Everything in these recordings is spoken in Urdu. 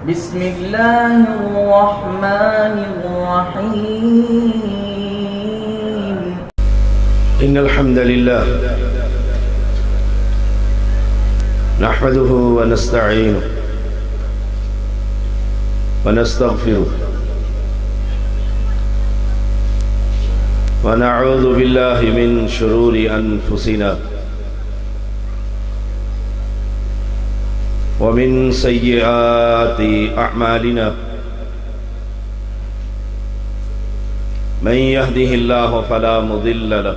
بسم الله الرحمن الرحيم. إن الحمد لله نحمده ونستعينه ونستغفره ونعوذ بالله من شرور أنفسنا ومن سيئات أعمالنا من يهده الله فلا مضل له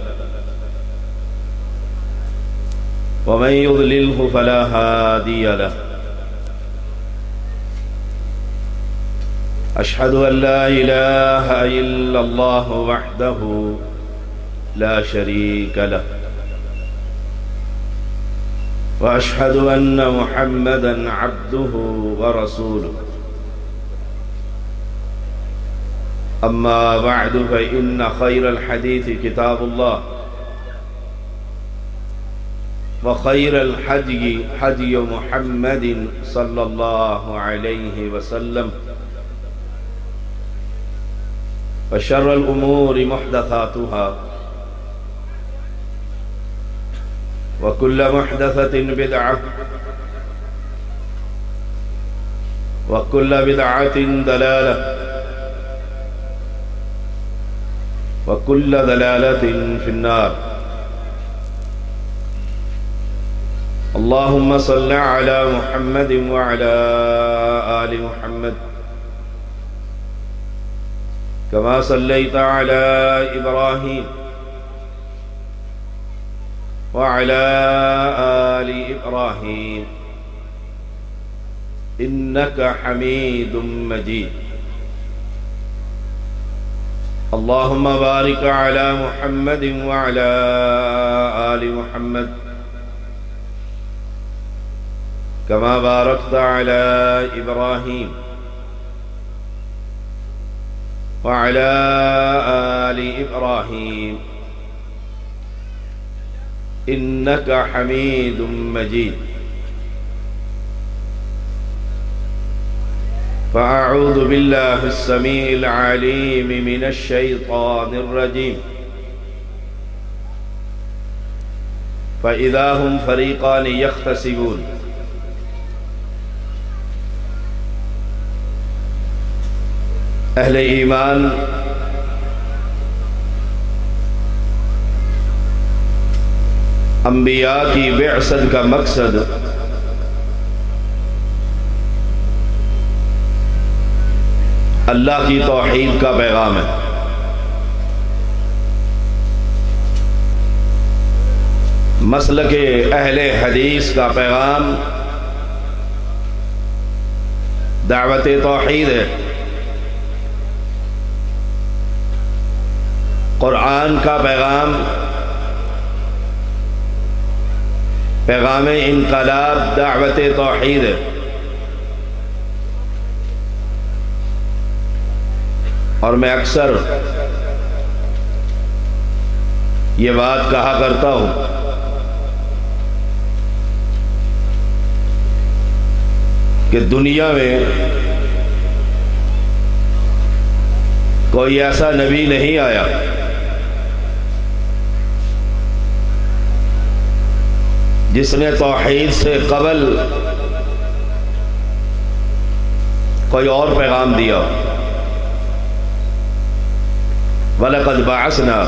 ومن يضلله فلا هادي له. أشهد أن لا إله إلا الله وحده لا شريك له وأشهد أن محمدًا عبده ورسوله. أما بعد فإن خير الحديث كتاب الله وخير الهدي هدي محمد صلى الله عليه وسلم وشر الأمور محدثاتها وكل محدثة بدعة وكل بدعة ضلالة وكل ضلالة في النار. اللهم صل على محمد وعلى آل محمد كما صليت على إبراهيم وعلى آل إبراهيم إنك حميد مجيد. اللهم بارك على محمد وعلى آل محمد كما باركت على إبراهيم وعلى آل إبراهيم إنك حميد مجيد. فأعوذ بالله السميع العليم من الشيطان الرجيم. فإذا هم فريقان يختصمون. اہل ایمان انبیاء کی بعثت کا مقصد اللہ کی توحید کا پیغام ہے. مسلک اہل حدیث کا پیغام دعوت توحید ہے. قرآن کا پیغام پیغام انقلاب دعوت توحید ہے. اور میں اکثر یہ بات کہا کرتا ہوں کہ دنیا میں کوئی ایسا نبی نہیں آیا جس نے توحید سے قبل کوئی اور پیغام دیا. وَلَقَدْ بَعَثْنَا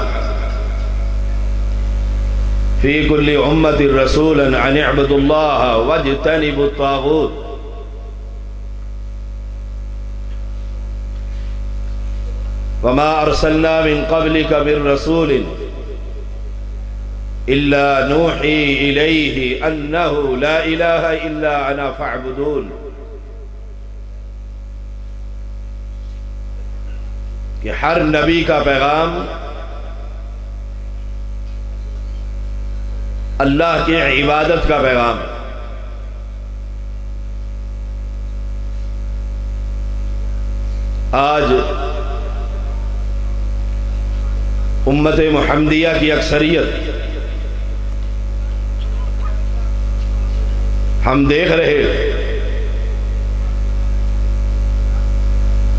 فِي كُلِّ أُمَّةٍ رَسُولًا أَنِ اعْبُدُوا اللَّهَ وَاجْتَنِبُوا الطَّاغُوتَ وَمَا أَرْسَلْنَا مِن قَبْلِكَ مِن رَّسُولٍ إِلَّا نُوحِي إِلَيْهِ أَنَّهُ لَا إِلَٰهَ إِلَّا أَنَا فَاعْبُدُونِ. کہ ہر نبی کا پیغام اللہ کی عبادت کا پیغام ہے. آج امت محمدیہ کی اکثریت ہم دیکھ رہے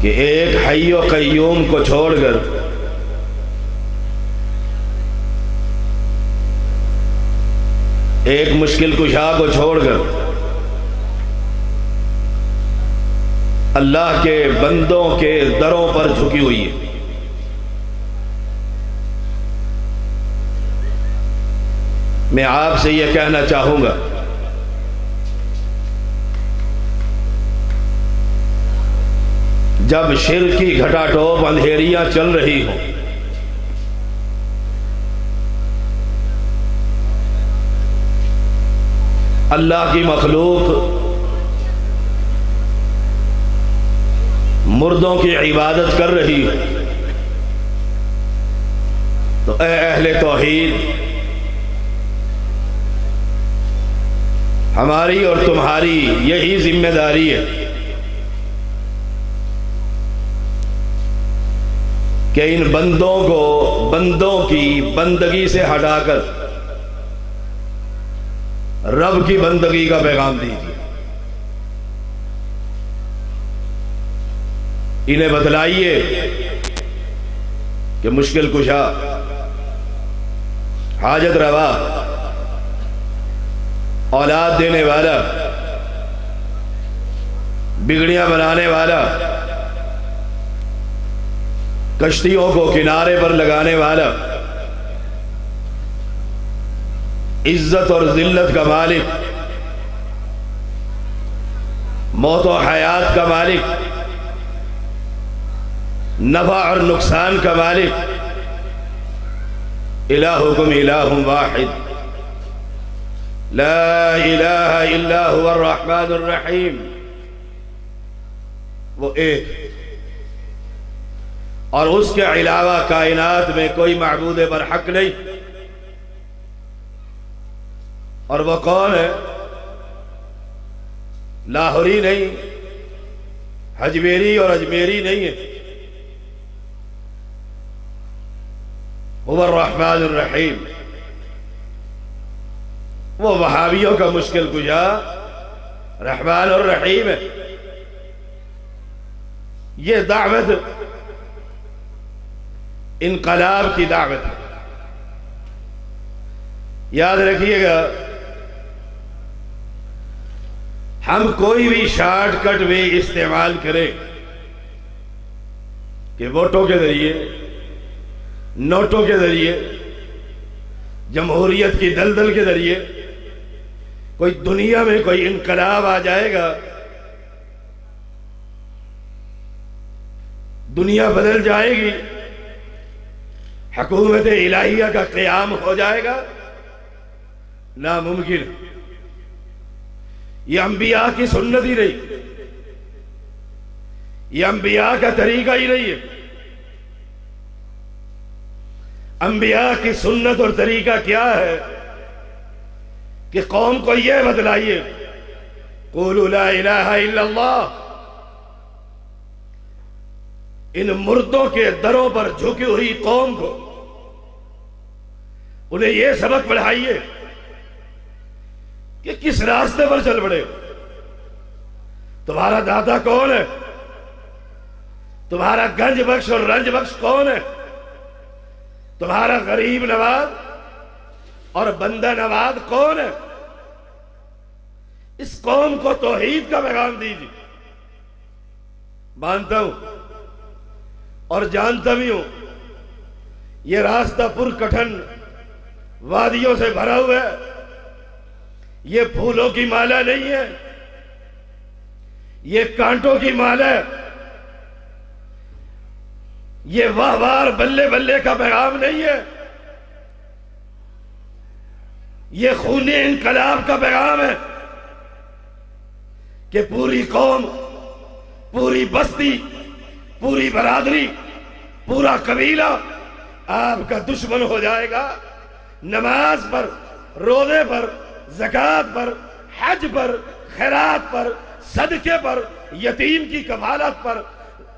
کہ ایک حی و قیوم کو چھوڑ کر ایک مشکل کشا کو چھوڑ کر اللہ کے بندوں کے دروں پر جھکی ہوئی ہے. میں آپ سے یہ کہنا چاہوں گا جب شرک کی گھٹا ٹوپ اندھیریاں چل رہی ہوں اللہ کی مخلوق مردوں کی عبادت کر رہی ہو تو اے اہل توحید، ہماری اور تمہاری یہی ذمہ داری ہے کہ ان بندوں کو بندوں کی بندگی سے ہٹا کر رب کی بندگی کا پیغام دیجیے. انہیں بتلائیے کہ مشکل کشا، حاجت روا، اولاد دینے والا، بگڑیاں بنانے والا، کشتیوں کو کنارے پر لگانے والا، عزت اور ذلت کا مالک، موت و حیات کا مالک، نفع اور نقصان کا مالک، الہکم الہ واحد لا الہ الا هو الرحمن الرحیم. وہ ایک، اور اس کے علاوہ کائنات میں کوئی معبود برحق نہیں. اور وہ کون ہے؟ لاہوری نہیں، حجویری اور اجمیری نہیں ہے، هو الرحمن الرحیم. وہ وہابیوں کا مشکل کشا رحمان اور رحیم ہے. یہ دعوت انقلاب کی دعوت ہے. یاد رکھیے گا، ہم کوئی بھی شارٹ کٹ وے استعمال کریں کہ ووٹوں کے ذریعے، نوٹوں کے ذریعے، جمہوریت کی دلدل کے ذریعے کوئی دنیا میں کوئی انقلاب آ جائے گا، دنیا بدل جائے گی، حکومت الہیہ کا قیام ہو جائے گا، ناممکن. یہ انبیاء کی سنت ہی نہیں، یہ انبیاء کا طریقہ ہی نہیں ہے. انبیاء کی سنت اور طریقہ کیا ہے کہ قوم کو یہ بتلائیے، قولوا لا الہ الا اللہ. ان مردوں کے دروں پر جھکی ہوئی قوم کو انہیں یہ سبق پڑھائیے کہ کس راستے پر چل پڑے. تمہارا داتا کون ہے؟ تمہارا گنج بخش اور رنج بخش کون ہے؟ تمہارا غریب نواز اور بندہ نواز کون ہے؟ اس قوم کو توحید کا پیغام دیجیے. مانتا ہوں اور جانتا بھی ہوں یہ راستہ پرکٹھن وادیوں سے بھرا ہوا ہے. یہ پھولوں کی مالا نہیں ہے، یہ کانٹوں کی مالا ہے. یہ واہ وار بلے بلے کا پیغام نہیں ہے، یہ خونی انقلاب کا پیغام ہے کہ پوری قوم، پوری بستی، پوری برادری، پورا قبیلہ آپ کا دشمن ہو جائے گا. نماز پر، روزے پر، زکوٰۃ پر، حج پر، خیرات پر، صدقے پر، یتیم کی کفالت پر،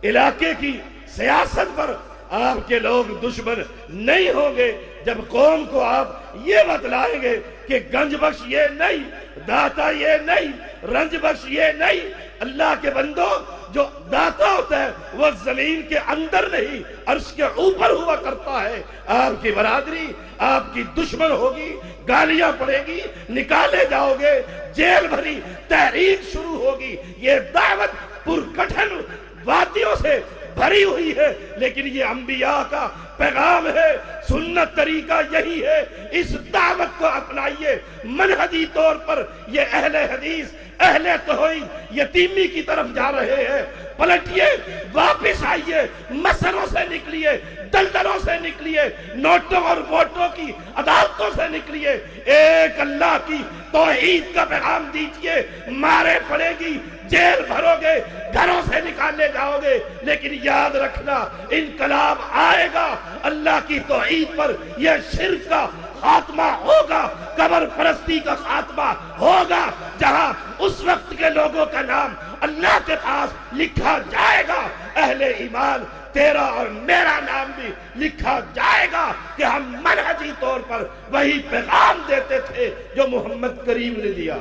علاقے کی سیاست پر آپ کے لوگ دشمن نہیں ہوں گے جب قوم کو آپ یہ بتلائیں گے کہ گنج بخش یہ نہیں، داتا یہ نہیں، رنج بخش یہ نہیں. اللہ کے بندوں، جو داتا ہوتا ہے وہ زمین کے اندر نہیں عرش کے اوپر ہوا کرتا ہے. آپ کی برادری آپ کی دشمن ہوگی، گالیاں پڑے گی، نکالے جاؤ گے، جیل بھری تحریک شروع ہوگی. یہ دعوت پرکٹھن وادیوں سے بھری ہوئی ہے، لیکن یہ انبیاء کا پیغام ہے، سنت طریقہ یہی ہے. اس دعوت کو اپنائیے. منہجی طور پر یہ اہل حدیث، اہل توحید یتیمی کی طرف جا رہے ہیں. پلٹیے، واپس آئیے، مسئلوں سے نکلیے، دلدلوں سے نکلیے، نوٹوں اور ووٹوں کی عدالتوں سے نکلیے. ایک اللہ کی توحید کا پیغام دیجئے. مارے پڑے گی، جیل بھرو گے، گھروں سے نکالے جاؤ گے، لیکن یاد رکھنا انقلاب آئے گا. اللہ کی توحید پر یہ شرک کا خاتمہ ہوگا، قبر پرستی کا خاتمہ ہوگا. جہاں اس وقت کے لوگوں کا نام اللہ کے پاس لکھا جائے گا، اہل ایمان تیرا اور میرا نام بھی لکھا جائے گا کہ ہم منہجی طور پر وہی پیغام دیتے تھے جو محمد کریم نے دیا.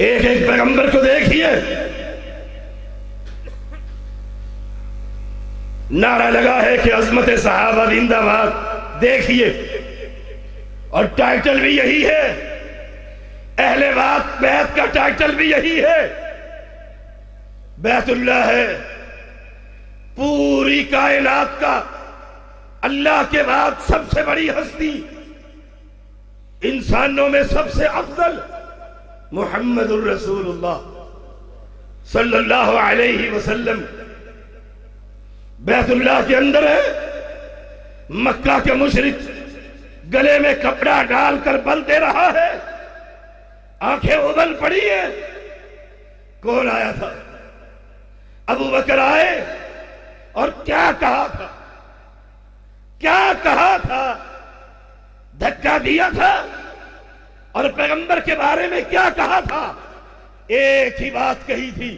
ایک ایک پیغمبر کو دیکھیے، نعرہ لگا ہے کہ عظمت صحابہ زندہ باد. دیکھیے، اور ٹائٹل بھی یہی ہے، اہل بیت کا ٹائٹل بھی یہی ہے. بیت اللہ ہے، پوری کائنات کا اللہ کے بعد سب سے بڑی ہستی، انسانوں میں سب سے افضل محمد الرسول اللہ صلی اللہ علیہ وسلم بیت اللہ کے اندر ہے. مکہ کے مشرک گلے میں کپڑا ڈال کر بل دے رہا ہے، آنکھیں ابل پڑی ہیں. کون آیا تھا؟ ابو بکر آئے اور کیا کہا تھا؟ کیا کہا تھا؟ دھکا دیا تھا. اور پیغمبر کے بارے میں کیا کہا تھا؟ ایک ہی بات کہی تھی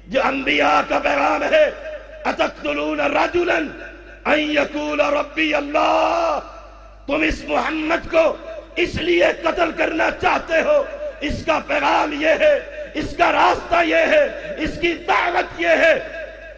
جو انبیاء کا پیغام ہے. اتقتلون رجلا ان یقول ربی اللہ. تم اس محمد کو اس لیے قتل کرنا چاہتے ہو. اس کا پیغام یہ ہے، اس کا راستہ یہ ہے، اس کی دعوت یہ ہے.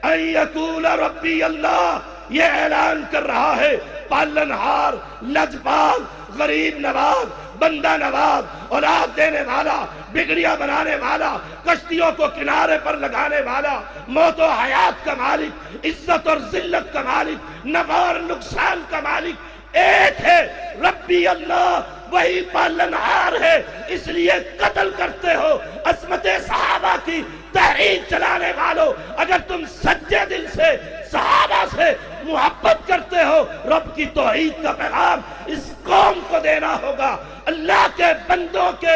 ان یقول ربی اللہ، یہ اعلان کر رہا ہے پالنہار، لجپال، غریب نواز، بندہ نواز، اولاد دینے والا، بگڑیاں بنانے والا، کشتیوں کو کنارے پر لگانے والا، موت و حیات کا مالک، عزت اور ذلت کا مالک، نفع اور نقصان کا مالک ایک ہے، ربی اللہ. وہی پالنہار ہے، اس لیے قتل کرتے ہو. عصمت صحابہ کی تحریک چلانے والوں، اگر تم سچے دل سے صحابہ سے محبت کرتے ہو، رب کی توحید کا پیغام اس قوم کو دینا ہوگا. اللہ کے بندوں کے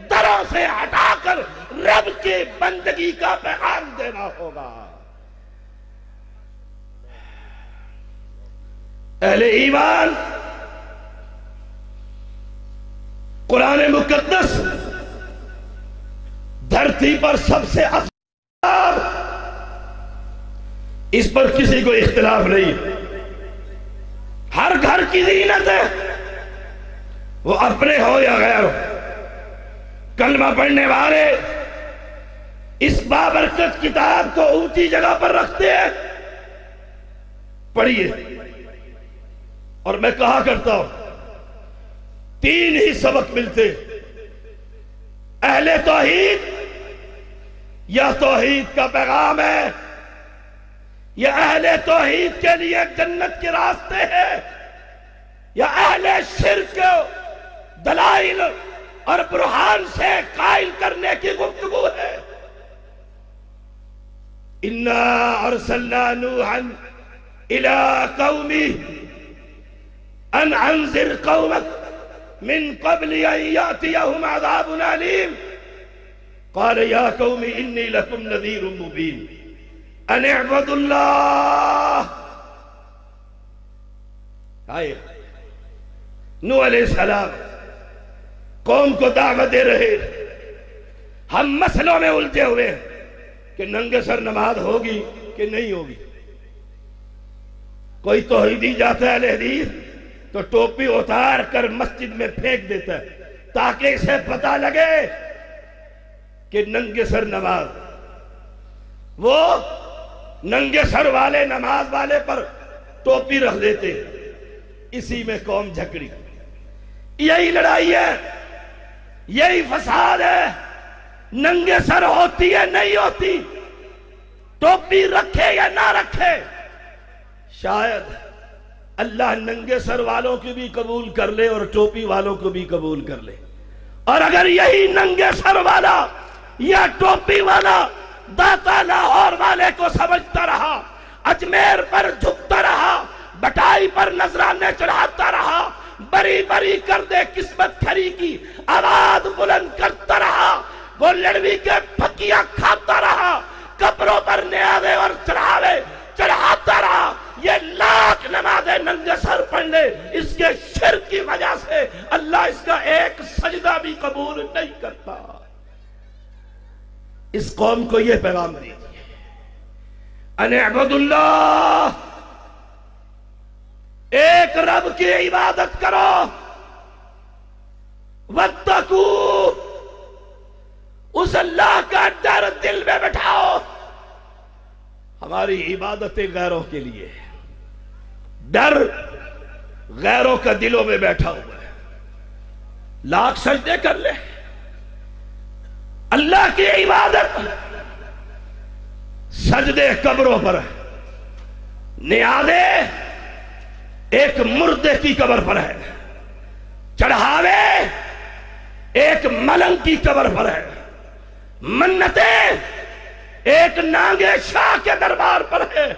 دروں سے ہٹا کر رب کی بندگی کا پیغام دینا ہوگا. اہل ایمان، قرآن مقدس دھرتی پر سب سے افضل، اس پر کسی کو اختلاف نہیں. ہر گھر کی زینت ہے، وہ اپنے ہو یا غیر ہو. کلمہ پڑھنے والے اس بابرکت کتاب کو اونچی جگہ پر رکھتے ہیں. پڑھیے. اور میں کہا کرتا ہوں 3 ہی سبق ملتے، اہل توحید یا توحید کا پیغام ہے، یا اہل توحید کے لیے جنت کے راستے ہیں، یا اہل شرک دلائل اور برہان سے قائل کرنے کی گفتگو ہے. انا ارسلنا نوحا الى قومه ان انذر قومك من قبل ان ياتيهم عذاب اليم قال يا قوم اني لكم نذير مبين ان اعبدوا الله. نوح علیہ السلام قوم کو دعوت دے رہے. ہم مسئلوں میں الجھے ہوئے ہیں کہ ننگے سر نماز ہوگی کہ نہیں ہوگی. کوئی توحیدی جاتا ہے اہل حدیث تو ٹوپی اتار کر مسجد میں پھینک دیتا ہے تاکہ اسے پتہ لگے کہ ننگے سر نماز. وہ ننگے سر والے نماز والے پر ٹوپی رکھ دیتے. اسی میں قوم جھگڑی. یہی لڑائی ہے, یہی فساد ہے. ننگے سر ہوتی ہے نہیں ہوتی, ٹوپی رکھے یا نہ رکھے. شاید اللہ ننگے سر والوں کی بھی قبول کر لے اور ٹوپی والوں کو بھی قبول کر لے. اور اگر یہی ننگے سر والا یا ٹوپی والا داتا لاہور والے کو سمجھتا رہا, اجمیر پر جھکتا رہا, بٹائی پر نذرانے چڑھاتا رہا, بری بری کر دے قسمت کھری کی آواز بلند کرتا رہا, وہ لڑوی کے پھکیاں کھاتا رہا, قبروں پر نیازے اور چڑھاوے چڑھاتا رہا, یہ لاکھ نمازیں ننگے سر پڑھ لے, اس کے شرک کی وجہ سے اللہ اس کا ایک سجدہ بھی قبول نہیں کرتا. اس قوم کو یہ پیغام دیجیے, ان اعبدوا اللہ, ایک رب کی عبادت کرو, واتقوا, اس اللہ کا ڈر دل میں بٹھاؤ. ہماری عبادتیں غیروں کے لیے, ڈر غیروں کا دلوں میں بیٹھا ہوا ہے. لاکھ سجدے کر لے, اللہ کی عبادت سجدے قبروں پر, نیازے ایک مردے کی قبر پر ہے, چڑھاوے ایک ملنگ کی قبر پر ہے, منتیں ایک نانگے شاہ کے دربار پر ہے.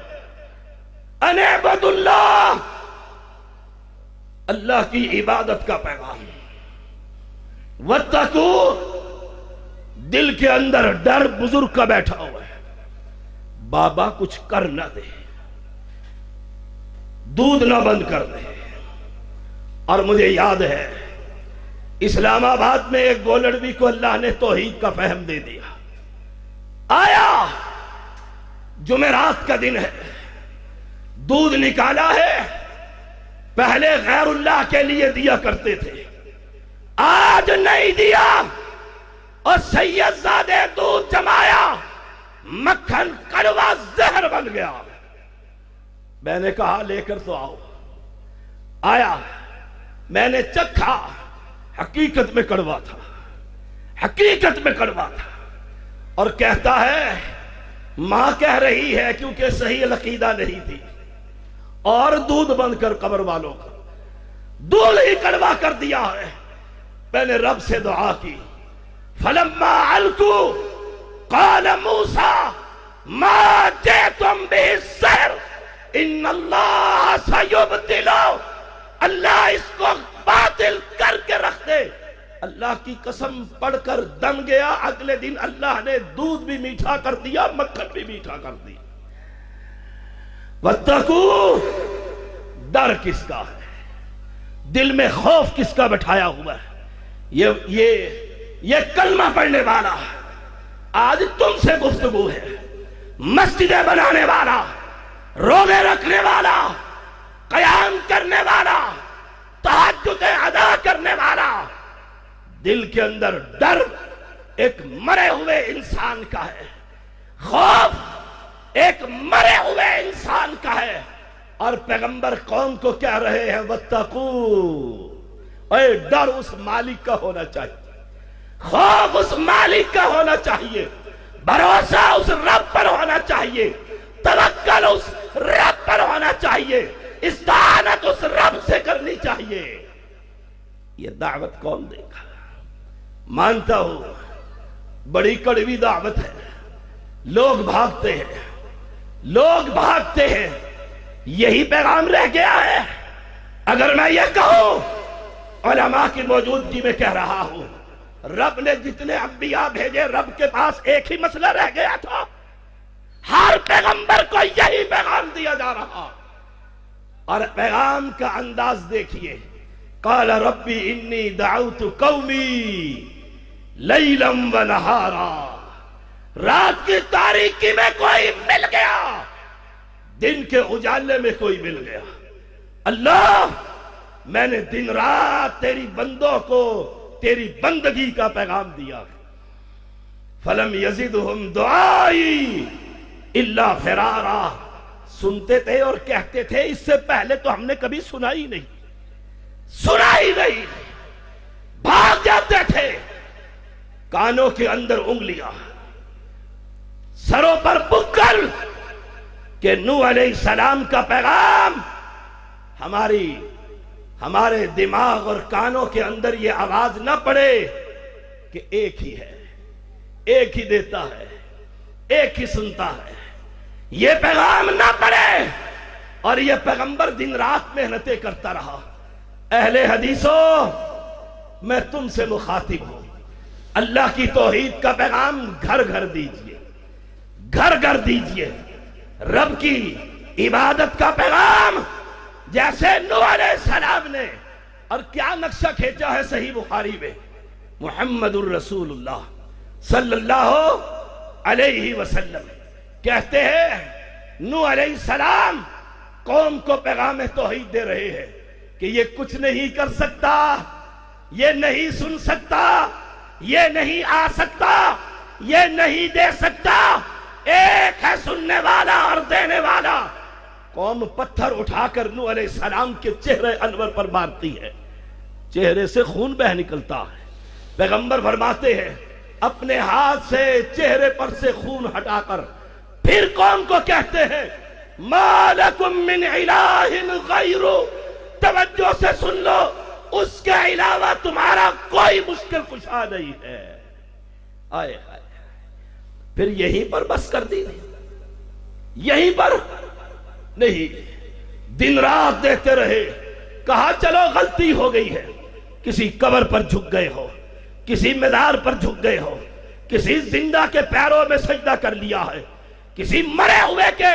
ان اعبدوا اللہ, اللہ کی عبادت کا پیغام. واتقوا, دل کے اندر ڈر بزرگ کا بیٹھا ہوا ہے, بابا کچھ کر نہ دے, دودھ نہ بند کر دے. اور مجھے یاد ہے اسلام آباد میں ایک گولڑوی کو اللہ نے توحید کا فہم دے دیا. آیا جمعرات کا دن ہے, دودھ نکالا ہے, پہلے غیر اللہ کے لیے دیا کرتے تھے, آج نہیں دیا, اور سید زادے دودھ جمایا, مکھن کڑوا زہر بن گیا. میں نے کہا لے کر تو آؤ. آیا, میں نے چکھا, حقیقت میں کڑوا تھا, حقیقت میں کڑوا تھا. اور کہتا ہے ماں کہہ رہی ہے کیونکہ صحیح عقیدہ نہیں تھی, اور دودھ بند کر قبر والوں کا دودھ ہی کڑوا کر دیا ہے. میں نے رب سے دعا کی, فلما علقوا قال موسیٰ ما جئتم به السحر ان اللہ سیبطلہ, اللہ اس کو باطل کر کے رکھ دے. اللہ کی قسم پڑھ کر دم گیا. اگلے دن اللہ نے دودھ بھی میٹھا کر دیا, مکھن بھی میٹھا کر دیا. واتقوا, ڈر کس کا ہے, دل میں خوف کس کا بٹھایا ہوا ہے. یہ کلمہ پڑھنے والا آج تم سے گفتگو ہے, مسجدیں بنانے والا, روزے رکھنے والا, قیام کرنے والا, تہجدیں ادا کرنے والا, دل کے اندر ڈر ایک مرے ہوئے انسان کا ہے, خوف ایک مرے ہوئے انسان کا ہے. اور پیغمبر قوم کو کہہ رہے ہیں واتقوا, اے ڈر اس مالک کا ہونا چاہیے, خوف اس مالک کا ہونا چاہیے, بھروسہ اس رب پر ہونا چاہیے, توکل اس رب پر ہونا چاہیے, استعانت اس رب سے کرنی چاہیے. یہ دعوت کون دے گا؟ مانتا ہوں بڑی کڑوی دعوت ہے, لوگ بھاگتے ہیں, لوگ بھاگتے ہیں. یہی پیغام رہ گیا ہے. اگر میں یہ کہوں, علماء کی موجودگی میں کہہ رہا ہوں, رب نے جتنے انبیاء بھیجے رب کے پاس ایک ہی مسئلہ رہ گیا تھا, ہر پیغمبر کو یہی پیغام دیا جا رہا. اور پیغام کا انداز دیکھیے, قال ربی انی دعوت قومی لیلا و نہارا, رات کی تاریکی میں کوئی مل گیا, دن کے اجالے میں کوئی مل گیا، اللہ میں نے دن رات تیری بندوں کو تیری بندگی کا پیغام دیا، فلم یزدہم دعائی الا فرارا، سنتے تھے اور کہتے تھے اس سے پہلے تو ہم نے کبھی سنا ہی نہیں، بھاگ جاتے تھے، کانوں کے اندر انگلیاں، سروں پر بکل، کہ نوح علیہ السلام کا پیغام ہمارے دماغ اور کانوں کے اندر یہ آواز نہ پڑے کہ ایک ہی ہے، ایک ہی دیتا ہے، ایک ہی سنتا ہے، یہ پیغام نہ پڑے۔ اور یہ پیغمبر دن رات محنتیں کرتا رہا۔ اہل حدیثوں، میں تم سے مخاطب ہوں، اللہ کی توحید کا پیغام گھر گھر دیجئے، گھر گھر دیجئے، رب کی عبادت کا پیغام جیسے نوح علیہ السلام نے، اور کیا نقشہ کھینچا ہے صحیح بخاری میں، محمد الرسول اللہ صلی اللہ علیہ وسلم کہتے ہیں نوح علیہ السلام قوم کو پیغام توحید دے رہے ہیں کہ یہ کچھ نہیں کر سکتا، یہ نہیں سن سکتا، یہ نہیں آ سکتا، یہ نہیں دے سکتا، ایک ہے سننے والا اور دینے والا۔ قوم پتھر اٹھا کر نوح علیہ السلام کے چہرے انور پر مارتی ہے، چہرے سے خون بہ نکلتا ہے۔ پیغمبر فرماتے ہیں اپنے ہاتھ سے چہرے پر سے خون ہٹا کر پھر قوم کو کہتے ہیں ما لکم من الہ غیر، توجہ سے سن لو، اس کے علاوہ تمہارا کوئی مشکل کشا نہیں ہے۔ آئے آئے، پھر یہیں پر بس کر دی، یہیں پر نہیں، دن رات دیکھتے رہے، کہا چلو غلطی ہو گئی ہے، کسی قبر پر جھک گئے ہو، کسی مزار پر جھک گئے ہو، کسی زندہ کے پیروں میں سجدہ کر لیا ہے، کسی مرے ہوئے کے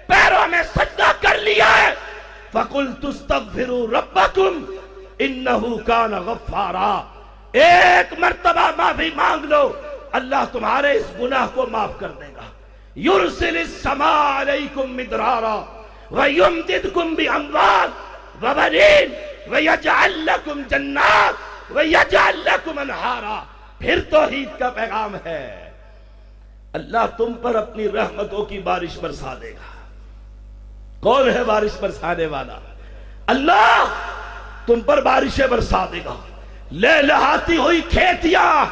پیروں میں سجدہ کر لیا ہے، فَقُلْتُ اسْتَغْفِرُوا رَبَّكُمْ إِنَّهُ كَانَ غَفَّارًا، ایک مرتبہ معافی مانگ لو، اللہ تمہارے اس گناہ کو معاف کر دے گا۔ يُرْسِلِ السَّمَاءَ عَلَيْكُمْ مِدْرَارًا وَيُمْدِدْكُمْ بِأَمْوَالٍ وَبَنِينَ وَيَجْعَلْ لَكُمْ جَنَّاتٍ وَيَجْعَلْ لَكُمْ أَنْهَارًا۔ پھر توحید کا پیغام ہے، اللہ تم پر اپنی رحمتوں کی بارش برسا دے گا۔ کون ہے بارش برسانے والا؟ اللہ تم پر بارشیں برسا دے گا، لہلہاتی ہوئی کھیتیاں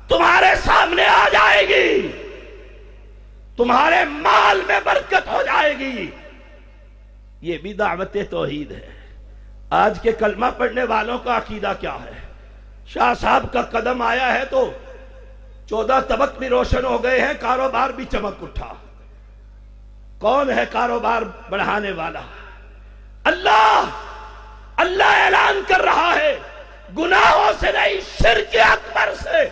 تمہارے سامنے آ جائے گی، تمہارے مال میں برکت ہو جائے گی۔ یہ بھی دعوت توحید ہے۔ آج کے کلمہ پڑھنے والوں کا عقیدہ کیا ہے؟ شاہ صاحب کا قدم آیا ہے تو 14 طبق بھی روشن ہو گئے ہیں، کاروبار بھی چمک اٹھا۔ کون ہے کاروبار بڑھانے والا؟ اللہ اعلان کر رہا ہے گناہوں سے نہیں، شرک اکبر سے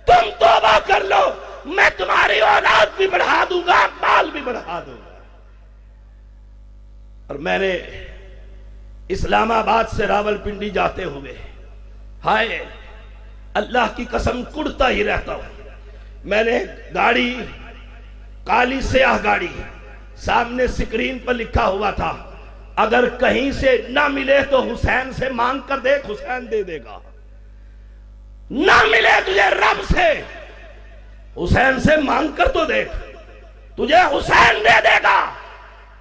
تم توبہ کر لو، میں تمہاری اولاد بھی بڑھا دوں گا، مال بھی بڑھا دوں گا۔ اور میں نے اسلام آباد سے راول پنڈی جاتے ہوئے، ہائے اللہ کی قسم کڑتا ہی رہتا ہوں، میں نے گاڑی، کالی سیاہ گاڑی، سامنے سکرین پر لکھا ہوا تھا اگر کہیں سے نہ ملے تو حسین سے مانگ کر دیکھ، حسین دے دے گا، نہ ملے تجھے رب سے، حسین سے مانگ کر تو دیکھ، تجھے حسین دے دے گا۔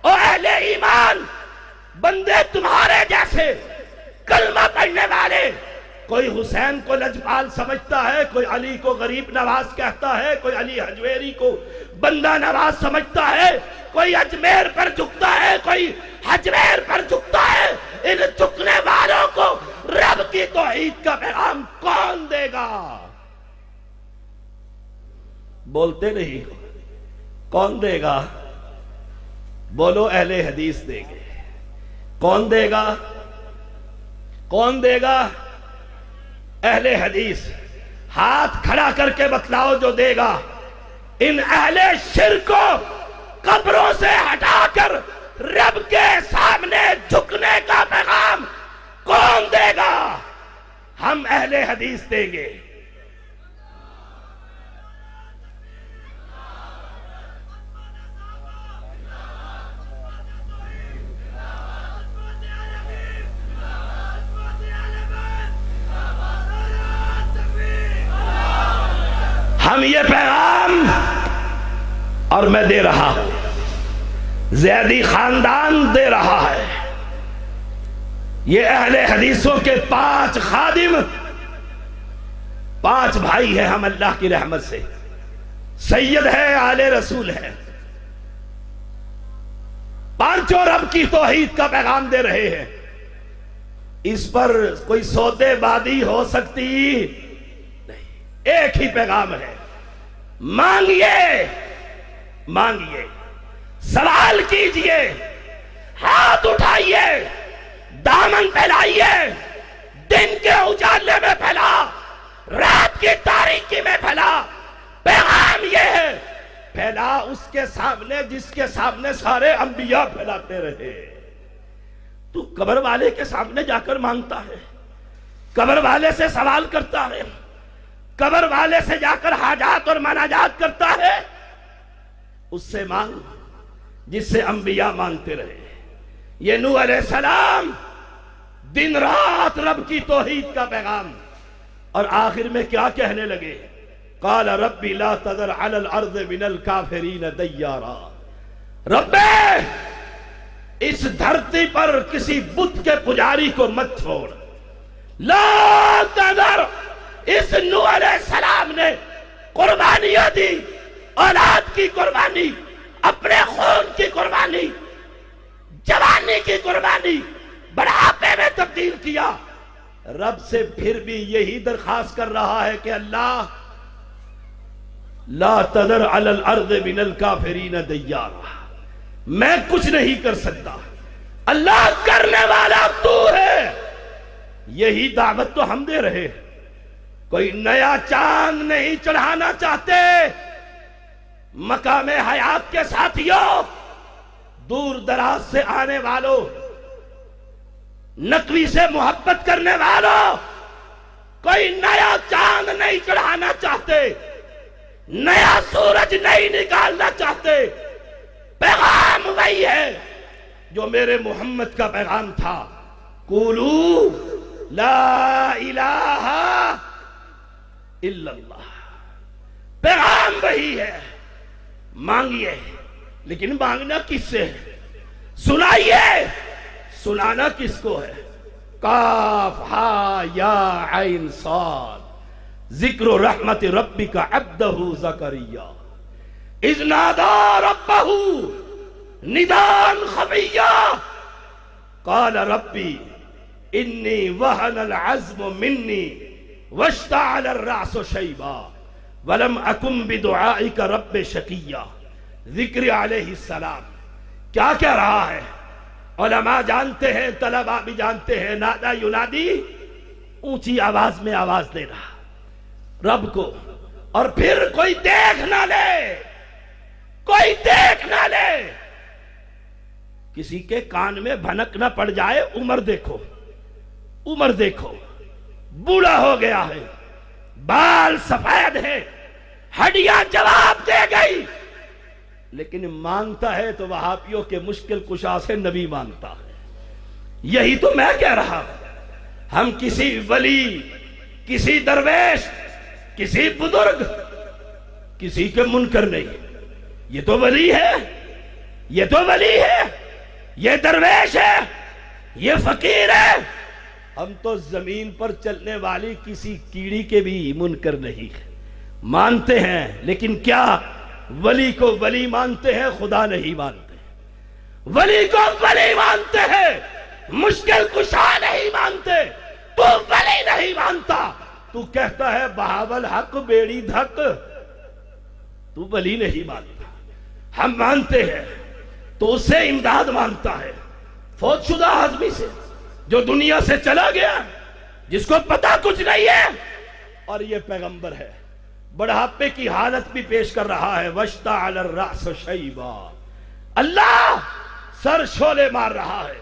او اہل ایمان، بندے تمہارے جیسے کلمہ پڑھنے والے، کوئی حسین کو لجپال سمجھتا ہے، کوئی علی کو غریب نواز کہتا ہے، کوئی علی حجویری کو بندہ نواز سمجھتا ہے، کوئی اجمیر پر جھکتا ہے، کوئی حجویر پر جھکتا ہے۔ ان جھکنے والوں کو رب کی توحید کا پیغام کون دے گا؟ بولتے نہیں، کون دے گا؟ بولو اہل حدیث دے گے۔ کون دے گا؟ کون دے گا؟ اہل حدیث۔ ہاتھ کھڑا کر کے بتلاؤ جو دے گا۔ ان اہل شرک کو قبروں سے ہٹا کر رب کے سامنے جھکنے کا پیغام کون دے گا؟ ہم اہل حدیث دیں گے۔ ہم یہ پیغام اور میں دے رہا ہوں، زیدی خاندان دے رہا ہے، یہ اہل حدیثوں کے 5 خادم، 5 بھائی ہیں ہم اللہ کی رحمت سے، سید ہے، آل رسول ہے، 5 رب کی توحید کا پیغام دے رہے ہیں۔ اس پر کوئی سودے بازی ہو سکتی نہیں، ایک ہی پیغام ہے، مانگیے مانگیے، سوال کیجئے، ہاتھ اٹھائیے، دامن پھیلائیے، دن کے اجالے میں پھیلا، رات کی تاریکی میں پھیلا، پیغام یہ ہے، پھیلا اس کے سامنے جس کے سامنے سارے انبیاء پھیلاتے رہے۔ تو قبر والے کے سامنے جا کر مانگتا ہے، قبر والے سے سوال کرتا ہے، قبر والے سے جا کر حاجات اور مناجات کرتا ہے، اس سے مانگ جس سے انبیاء مانگتے رہے۔ یہ نوح علیہ السلام دن رات رب کی توحید کا پیغام، اور آخر میں کیا کہنے لگے؟ قال ربی لا تذر علی الارض من الکافرین دیارا، رب اس دھرتی پر کسی بت کے پجاری کو مت چھوڑ۔ لا تذر، اس نوح علیہ السلام نے قربانیاں دی، اولاد کی قربانی، اپنے خون کی قربانی، جوانی کی قربانی، بڑھاپے میں تبدیل کیا۔ رب سے پھر بھی یہی درخواست کر رہا ہے کہ اللہ لا تذر علی الارض من الکافرین دیارا، میں کچھ نہیں کر سکتا، اللہ کرنے والا تو ہے۔ یہی دعوت تو ہم دے رہے ہیں، کوئی نیا چاند نہیں چڑھانا چاہتے۔ مقام حیات کے ساتھیوں، دور دراز سے آنے والوں، نقوی سے محبت کرنے والوں، کوئی نیا چاند نہیں چڑھانا چاہتے، نیا سورج نہیں نکالنا چاہتے۔ پیغام وہی ہے جو میرے محمد کا پیغام تھا، قولوا لا الہ الا اللہ، پیغام وہی ہے۔ مانگیے، لیکن مانگنا کس سے ہے؟ سنائیے، سنانا کس کو ہے؟ کاف ہا یا عین صاد، ذکر رحمت ربک عبدہ زکریا اذ نادى ربه نداء خفيا قال ربي إني وهن العزم مني واشتعل الرأس شيبا ولم أكن بدعائك رب شقيا۔ ذکر علیہ السلام کیا کہہ رہا ہے؟ علماء جانتے ہیں، طلباء بھی جانتے ہیں، نادا ینادی، اونچی آواز میں آواز دے رہا رب کو، اور پھر کوئی دیکھ نہ لے، کوئی دیکھ نہ لے، کسی کے کان میں بھنک نہ پڑ جائے۔ عمر دیکھو، عمر دیکھو، بوڑھا ہو گیا ہے، بال سفید ہے، ہڈیاں جواب دے گئی، لیکن مانگتا ہے تو وہابیوں کے مشکل کشا سے نبی مانگتا ہے۔ یہی تو میں کہہ رہا ہوں، ہم کسی ولی، کسی درویش، کسی بزرگ، کسی کے منکر نہیں، یہ تو ولی ہے، یہ تو ولی ہے، یہ درویش ہے، یہ فقیر ہے۔ ہم تو زمین پر چلنے والی کسی کیڑی کے بھی منکر نہیں، مانتے ہیں، لیکن کیا ولی کو ولی مانتے ہیں، خدا نہیں مانتے۔ ولی کو ولی مانتے ہیں، مشکل کشا نہیں مانتے۔ تو ولی نہیں مانتا، تو کہتا ہے بہاول حق بیڑی دھک، تو ولی نہیں مانتا۔ ہم مانتے ہیں تو اس سے امداد مانگتا ہے، فوت شدہ آدمی سے جو دنیا سے چلا گیا، جس کو پتا کچھ نہیں ہے، اور یہ پیغمبر ہے، بڑھاپے کی حالت بھی پیش کر رہا ہے، واشتعل الرأس شیبا، اللہ سر شولے مار رہا ہے،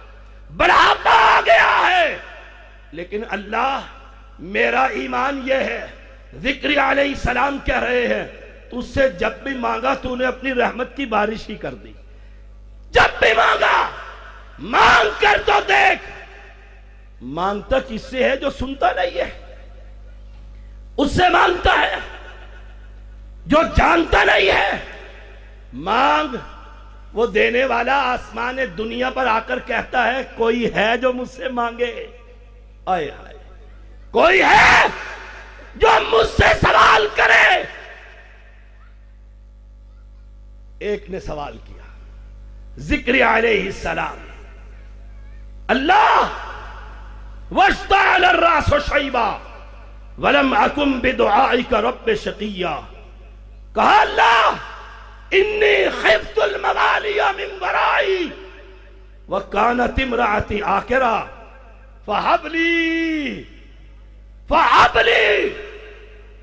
بڑھاپا آ گیا ہے، لیکن اللہ میرا ایمان یہ ہے، ذکر علیہ السلام کہہ رہے ہیں، تو اس سے جب بھی مانگا تو نے اپنی رحمت کی بارش ہی کر دی۔ جب بھی مانگا، مانگ کر تو دیکھ، مانگتا کس سے ہے جو سنتا نہیں ہے، اس سے مانگتا ہے۔ جو جانتا نہیں ہے مانگ، وہ دینے والا آسمان دنیا پر آ کر کہتا ہے کوئی ہے جو مجھ سے مانگے؟ آئے ہائے، کوئی ہے جو مجھ سے سوال کرے؟ ایک نے سوال کیا، ذکر علیہ السلام، اللہ واشتعل الراس شیبا ولم اکن بدعائک رب شقیا، کہا اللہ انی خفت الموالی من ورائی وکانت امرأتی آکرہ فہب لی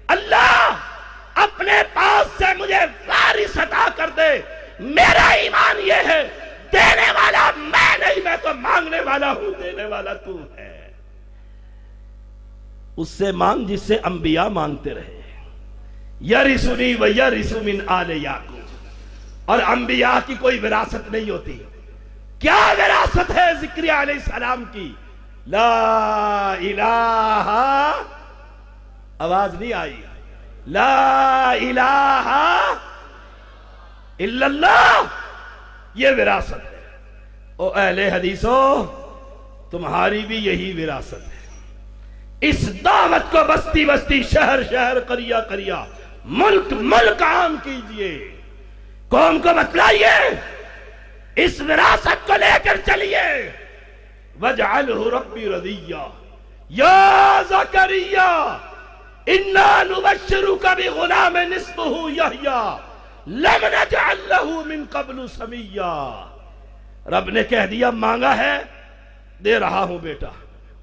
اللہ اپنے پاس سے مجھے وارث عطا کر دے۔ میرا ایمان یہ ہے دینے والا میں نہیں، میں تو مانگنے والا ہوں، دینے والا تو ہے۔ اس سے مانگ جس سے انبیاء مانگتے رہے، یرثنی و یرث من آل یعقوب، اور انبیاء کی کوئی وراثت نہیں ہوتی۔ کیا وراثت ہے ذکر علیہ السلام کی؟ لا الہ، آواز نہیں آئی، لا الہ الا اللہ، یہ وراثت ہے۔ او اہل حدیثو، تمہاری بھی یہی وراثت ہے۔ اس دعوت کو بستی بستی، شہر شہر، قریہ قریہ، ملک ملک عام کیجئے، قوم کو بتلائیے، اس وراثت کو لے کر چلیے۔ وَاجْعَلْهُ رَبِّ رَضِيًّا يَا زَكَرِيَّا إِنَّا نُبَشِّرُكَ بِغُلَامٍ اسْمُهُ يَحْيَىٰ لَمْ نَجْعَل لَّهُ مِن قَبْلُ سَمِيًّا، رب نے کہہ دیا مانگا ہے، دے رہا ہوں بیٹا،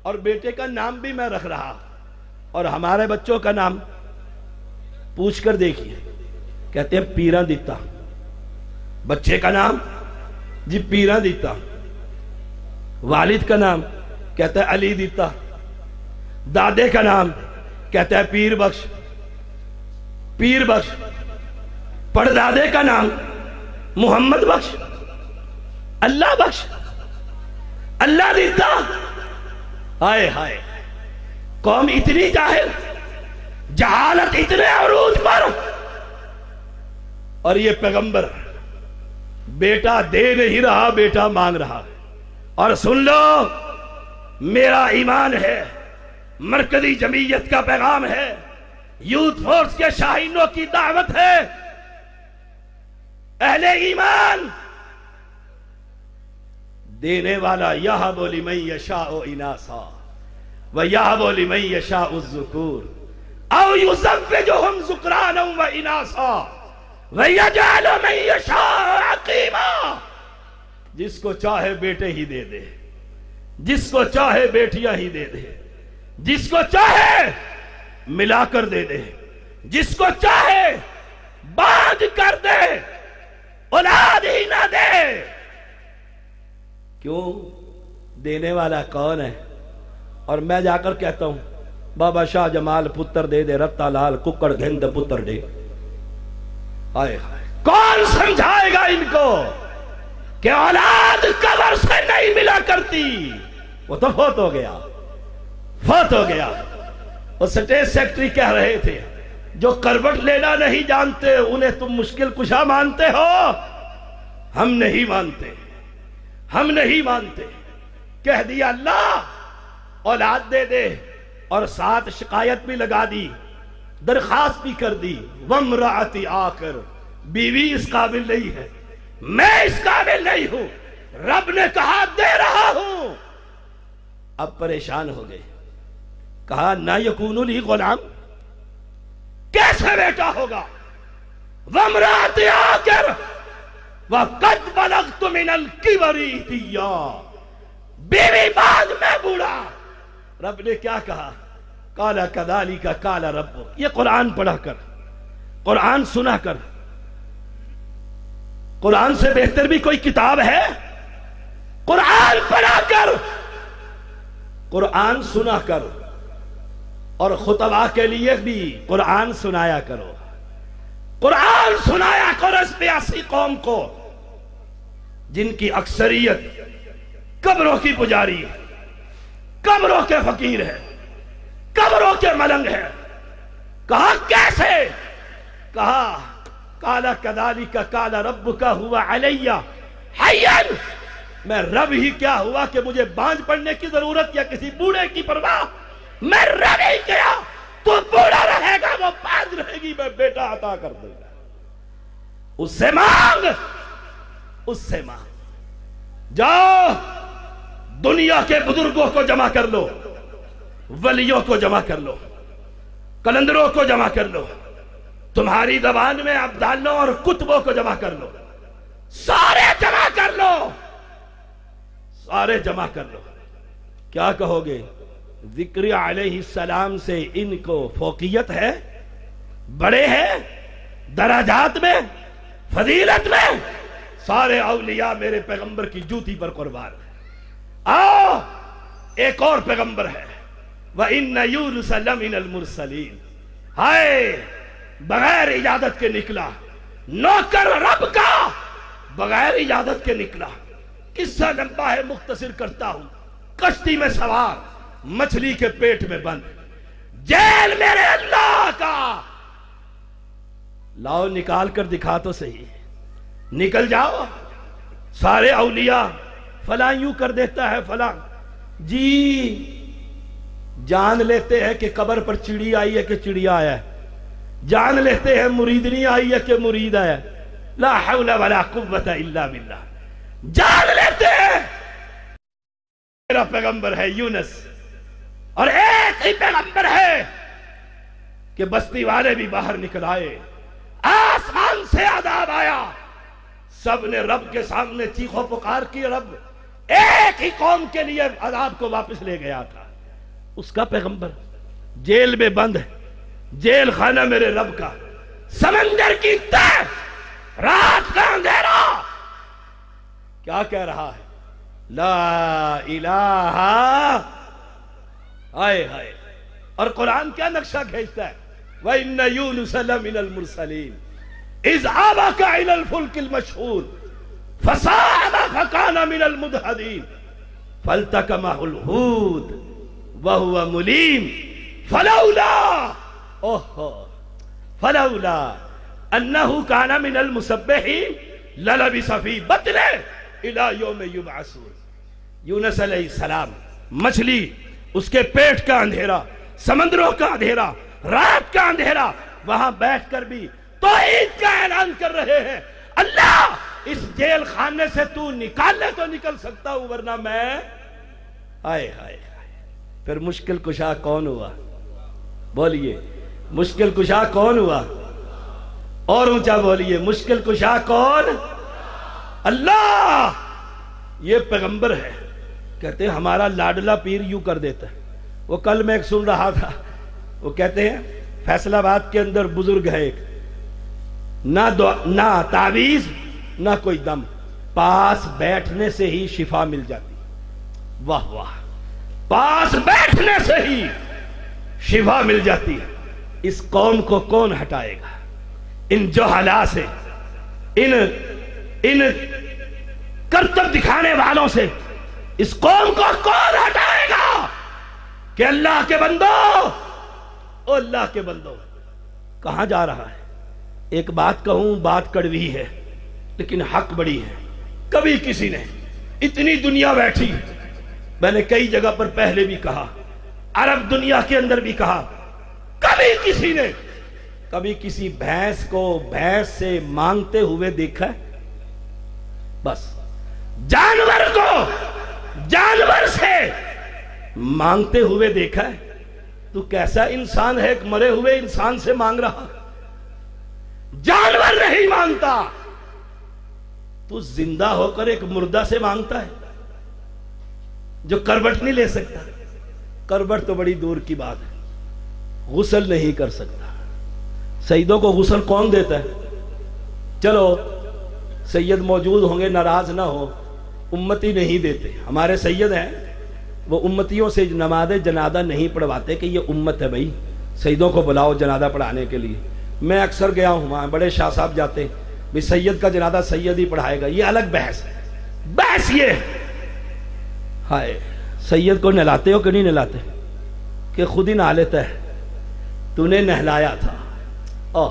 اور بیٹے کا نام بھی میں رکھ رہا۔ اور ہمارے بچوں کا نام پوچھ کر دیکھیے، کہتے ہیں پیراں دیتا، بچے کا نام جی پیراں دیتا، والد کا نام کہتا ہے علی دیتا، دادے کا نام کہتا ہے پیر بخش، پیر بخش، پردادے کا نام محمد بخش، اللہ بخش، اللہ دیتا۔ ہائے ہائے، قوم اتنی جاہل، جہالت اتنے عروج پر، اور یہ پیغمبر بیٹا دے نہیں رہا، بیٹا مانگ رہا۔ اور سن لو، میرا ایمان ہے، مرکزی جمعیت کا پیغام ہے، یوتھ فورس کے شاہینوں کی دعوت ہے، اہل ایمان، دینے والا یہب لمن یشاء اناثا ویہب لمن یشاء الذکور او یزوجہم ذکرانا واناثا وَيَجْعَلُ مَن يَشَاءُ عَقِیمًا، جس کو چاہے بیٹے ہی دے دے، جس کو چاہے بیٹیاں ہی دے دے، جس کو چاہے ملا کر دے دے، جس کو چاہے بانج کر دے، اولاد ہی نہ دے۔ کیوں؟ دینے والا کون ہے؟ اور میں جا کر کہتا ہوں بابا شاہ جمال پتر دے دے، رتا لال ککڑ گھند پتر دے۔ آئے ہائے، کون سمجھائے گا ان کو کہ اولاد قبر سے نہیں ملا کرتی؟ وہ تو فوت ہو گیا، فوت ہو گیا۔ وہ سٹیٹ سیکٹری کہہ رہے تھے جو کروٹ لینا نہیں جانتے انہیں تم مشکل کشا مانتے ہو، ہم نہیں مانتے، ہم نہیں مانتے۔ کہہ دیا اللہ اولاد دے دے، اور ساتھ شکایت بھی لگا دی، درخواست بھی کر دی، وامرأتی آخر، بیوی اس قابل نہیں ہے، میں اس قابل نہیں ہوں، رب نے کہا دے رہا ہوں۔ اب پریشان ہو گئے، کہا نہ یکون لی غلام، کیسے بیٹا ہوگا؟ وامرأتی آخر وقد بلغت من الکبر عتیا، بیوی بعد میں بوڑھا۔ رب نے کیا کہا؟ قال کذالک قال ربک۔ یہ قرآن پڑھا کر، قرآن سنا کر، قرآن سے بہتر بھی کوئی کتاب ہے؟ قرآن پڑھا کر، قرآن سنا کر، اور خطبہ کے لیے بھی قرآن سنایا کرو، قرآن سنایا کرو اس پیاسی قوم کو جن کی اکثریت قبروں کی پجاری ہے، قبروں کے فقیر ہے، قبروں کے ملنگ ہے۔ کہا کیسے؟ کہا کالا کذالک قال ربک ہوا علی حیا، میں رب ہی کیا ہوا کہ مجھے بانجھ پڑنے کی ضرورت یا کسی بوڑھے کی پرواہ، میں رب ہی کیا، تو بوڑھا رہے گا وہ بانجھ رہے گی، میں بیٹا عطا کر دوں گا، اس سے مانگ، اس سے مانگ۔ جاؤ دنیا کے بزرگوں کو جمع کر لو، ولیوں کو جمع کر لو، کلندروں کو جمع کر لو، تمہاری زبان میں ابدالوں اور کتبوں کو جمع کر لو، سارے جمع کر لو، سارے جمع کر لو۔ کیا کہو گے؟ ذکر علیہ السلام سے ان کو فوقیت ہے، بڑے ہیں درجات میں، فضیلت میں، سارے اولیاء میرے پیغمبر کی جوتی پر قربان ہیں۔ آؤ ایک اور پیغمبر ہے، وَإِنَّ يُونُسَ لَمِنَ الْمُرْسَلِينَ، ہائے بغیر اجازت کے نکلا، نوکر رب کا بغیر اجازت کے نکلا۔ قصہ لمبا ہے، مختصر کرتا ہوں۔ کشتی میں سوار، مچھلی کے پیٹ میں بند، جیل میرے اللہ کا، لاؤ نکال کر دکھا تو صحیح، نکل جاؤ۔ سارے اولیاء فلاں یوں کر دیتا ہے، فلاں جی جان لیتے ہیں کہ قبر پر چڑی آئی ہے کہ چڑیا آیا ہے، جان لیتے ہیں مریدنی آئی ہے کہ مرید آیا ہے، لا حول ولا قوت الا باللہ، جان لیتے ہیں میرا پیغمبر ہے یونس، اور ایک ہی پیغمبر ہے کہ بستی والے بھی باہر نکل آئے، آسمان سے عذاب آیا، سب نے رب کے سامنے چیخو پکار کی، رب ایک ہی قوم کے لیے عذاب کو واپس لے گیا تھا، اس کا پیغمبر جیل میں بند ہے، جیل خانہ میرے رب کا، سمندر کی تہ، رات کا اندھیرا، کیا کہہ رہا ہے؟ لا الہ، آئے ہائے، اور قرآن کیا نقشہ کھینچتا ہے؟ وَإِنَّ يُونُسَ لَمِنَ الْمُرْسَلِينَ إِذْ أَبَقَ إِلَى الْفُلْكِ الْمَشْحُونِ فَصَعَدَ فَكَانَ مِنَ الْمُدْحَضِينَ فَالْتَقَمَهُ الْحُوتُ وَهُوَ مُلِيمٌ فَلَوْلَا أَنَّهُ كَانَ مِنَ الْمُسَبِّحِينَ لَلَبِثَ فِي بَطْنِهِ إِلَى يَوْمِ يُبْعَثُونَ۔ یونس علیہ السلام، مچھلی، اس کے پیٹ کا اندھیرا، سمندروں کا اندھیرا، رات کا اندھیرا، وہاں بیٹھ کر بھی توحید کا اعلان کر رہے ہیں، اللہ اس جیل خانے سے تو نکال لے تو نکل سکتا ہوں، ورنہ میں آئے ہائے۔ پھر مشکل کشا کون ہوا؟ بولیے مشکل کشا کون ہوا؟ اور اونچا بولیے مشکل کشا کون؟ اللہ۔ یہ پیغمبر ہے، کہتے ہیں ہمارا لاڈلا پیر یوں کر دیتا ہے۔ وہ کل میں ایک سن رہا تھا، وہ کہتے ہیں فیصل آباد کے اندر بزرگ ہے ایک، نہ تعویذ نہ کوئی دم، پاس بیٹھنے سے ہی شفا مل جاتی۔ واہ واہ، پاس بیٹھنے سے ہی شفا مل جاتی ہے۔ اس قوم کو کون ہٹائے گا؟ ان جہلا سے، ان کرتب دکھانے والوں سے اس قوم کو کون ہٹائے گا؟ کہ اللہ کے بندو، او اللہ کے بندو، کہاں جا رہا ہے؟ ایک بات کہوں، بات کڑوی ہے لیکن حق بڑی ہے۔ کبھی کسی نے، اتنی دنیا بیٹھی، میں نے کئی جگہ پر پہلے بھی کہا، عرب دنیا کے اندر بھی کہا، کبھی کسی نے کبھی کسی بھینس کو بھینس سے مانگتے ہوئے دیکھا ہے؟ بس جانور کو جانور سے مانگتے ہوئے دیکھا ہے؟ تو کیسا انسان ہے، ایک مرے ہوئے انسان سے مانگ رہا؟ جانور نہیں مانگتا، تو زندہ ہو کر ایک مردہ سے مانگتا ہے جو کروٹ نہیں لے سکتا۔ کروٹ تو بڑی دور کی بات ہے، غسل نہیں کر سکتا۔ سیدوں کو غسل کون دیتا ہے؟ چلو سید موجود ہوں گے، ناراض نہ ہو، امتی نہیں دیتے، ہمارے سید ہیں، وہ امتیوں سے نماز جنازہ نہیں پڑھواتے کہ یہ امت ہے بھائی، سیدوں کو بلاؤ جنازہ پڑھانے کے لیے۔ میں اکثر گیا ہوں وہاں، بڑے شاہ صاحب جاتے ہیں، بھی سید کا جنازہ سید ہی پڑھائے گا، یہ الگ بحث ہے۔ بحث یہ ہائے، سید کو نہلاتے ہو کہ نہیں نہلاتے؟ کہ خود ہی نہا لیتا ہے، تو نے نہلایا تھا۔ اوہ،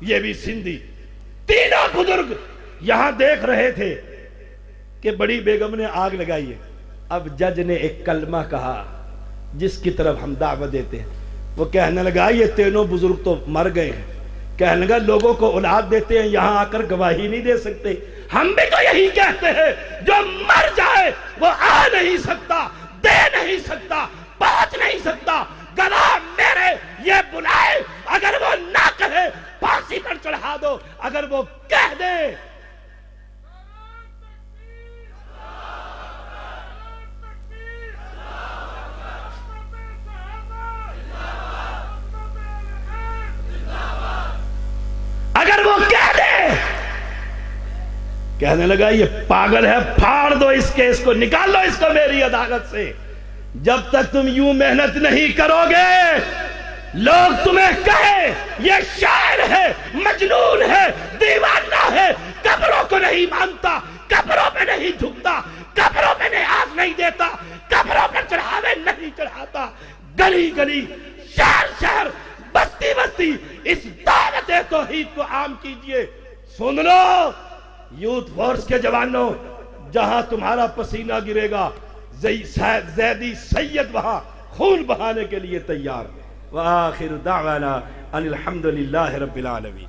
یہ بھی سندھی، تینوں بزرگ یہاں دیکھ رہے تھے کہ بڑی بیگم نے آگ لگائی ہے. اب جج نے ایک کلمہ کہا جس کی طرف ہم دعوت دیتے ہیں. وہ کہنے لگا یہ تینوں بزرگ تو مر گئے ہیں. کہنے لگا لوگوں کو اولاد دیتے ہیں، یہاں آ کر گواہی نہیں دے سکتے. ہم بھی تو یہی کہتے ہیں، جو مر جائے وہ آ نہیں سکتا، دے نہیں سکتا، پہنچ نہیں سکتا. گواہ میرے یہ بلائے، اگر وہ نہ کہے پھانسی پر چڑھا دو، اگر وہ کہہ دے. اگر وہ کہہ دے، کہنے لگا یہ پاگل ہے، پھاڑ دو اس کیس کو، نکال لو اس کو میری عدالت سے. جب تک تم یوں محنت نہیں کرو گے، لوگ تمہیں کہے یہ شاعر ہے، مجنون ہے، دیوانہ ہے، قبروں کو نہیں مانتا، قبروں پہ نہیں جھکتا، قبروں پہ نیاز نہیں دیتا، قبروں پر چڑھاوے نہیں چڑھاتا. گلی گلی، شہر شہر، بستی بستی اس دعوت توحید کو عام کیجئے. سن لو یوتھ فورس کے جوانوں، جہاں تمہارا پسینہ گرے گا زیدی سید وہاں خون بہانے کے لیے تیار. وآخر دعوانا ان الحمدللہ رب العالمین.